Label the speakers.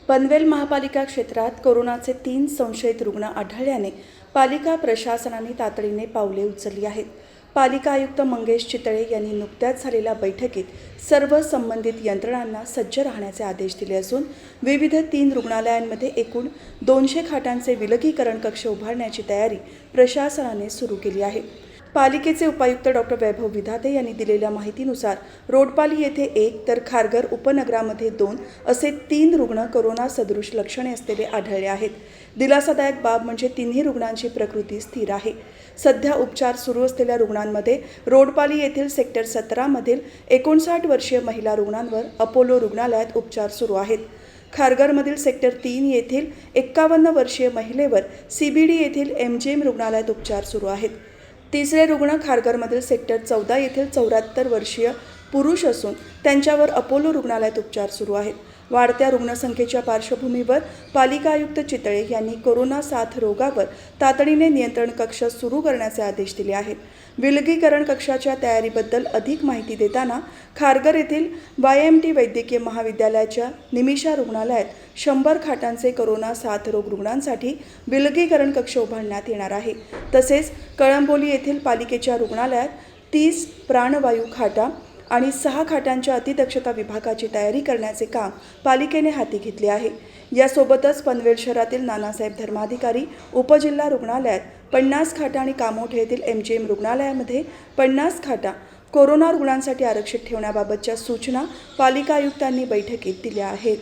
Speaker 1: पनवेल महापालिका क्षेत्रात कोरोनाचे 3 संशयित रुग्ण आढळल्याने पालिका प्रशासनाने तातडीने पावले उचलली आहेत। पालिका आयुक्त मंगेश चितळे यांनी नुकत्याच झालेल्या बैठकीत सर्व संबंधित यंत्रणांना सज्ज राहण्याचे आदेश दिले असून विविध 3 रुग्णालयांमध्ये एकूण 200 खाटांचे विलगीकरण कक्ष उभारण्याची तयारी प्रशासनाने सुरू केली आहे। पालिकेचे उपायुक्त डॉक्टर वैभव विधाते यांनी दिलेल्या माहितीनुसार रोडपाली येथे 1 तर खारघर उपनगरामध्ये 2 असे 3 रुग्ण कोरोना सदृश लक्षणे असलेले आढळले आहेत। दिलासादायक बाब म्हणजे तिन्ही रुग्णांची प्रकृती स्थिर आहे। सध्या उपचार सुरू असलेल्या रुग्णांमध्ये रोडपाली येथील सेक्टर 17 मधील 59 वर्षीय महिला रुग्णांवर अपोलो रुग्णालयात उपचार सुरू आहेत। खारघरमधील सेक्टर 3 येथील 51 वर्षीय महिलेवर CBD येथील MGM रुग्णालयात उपचार सुरू आहेत। तिसरे रुग्ण खारघरमधील सेक्टर 14 येथील 74 वर्षीय पुरुष असून त्यांच्यावर अपोलो रुग्णालयात उपचार सुरू आहेत। वाढत्या रुग्णसंख्येच्या पार्श्वभूमीवर पालिका आयुक्त चितळे यांनी कोरोना साथ रोगावर तातडीने नियंत्रण कक्ष सुरू करण्याचे आदेश दिले आहेत। विलगीकरण कक्षाच्या तयारीबद्दल अधिक माहिती देताना खारघर येथील YMT वैद्यकीय महाविद्यालयाच्या निमिषा रुग्णालयात 100 खाटांचे कोरोना साथ रोग रुग्णांसाठी विलगीकरण कक्ष उभारण्यात येणार आहे। तसेच कळंबोली येथील पालिकेच्या रुग्णालयात 30 प्राणवायू खाटा आणि 6 खाटांच्या अतिदक्षता विभागाची तयारी करण्याचे काम पालिकेने हाती घेतले आहे। यासोबतच पनवेल शहरातील नानासाहेब धर्माधिकारी उपजिल्हा रुग्णालयात 50 खाटा आणि कामोठे येथील MGM रुग्णालयामध्ये 50 खाटा कोरोना रुग्णांसाठी आरक्षित ठेवण्याबाबतच्या सूचना पालिका आयुक्तांनी बैठकीत दिल्या आहेत।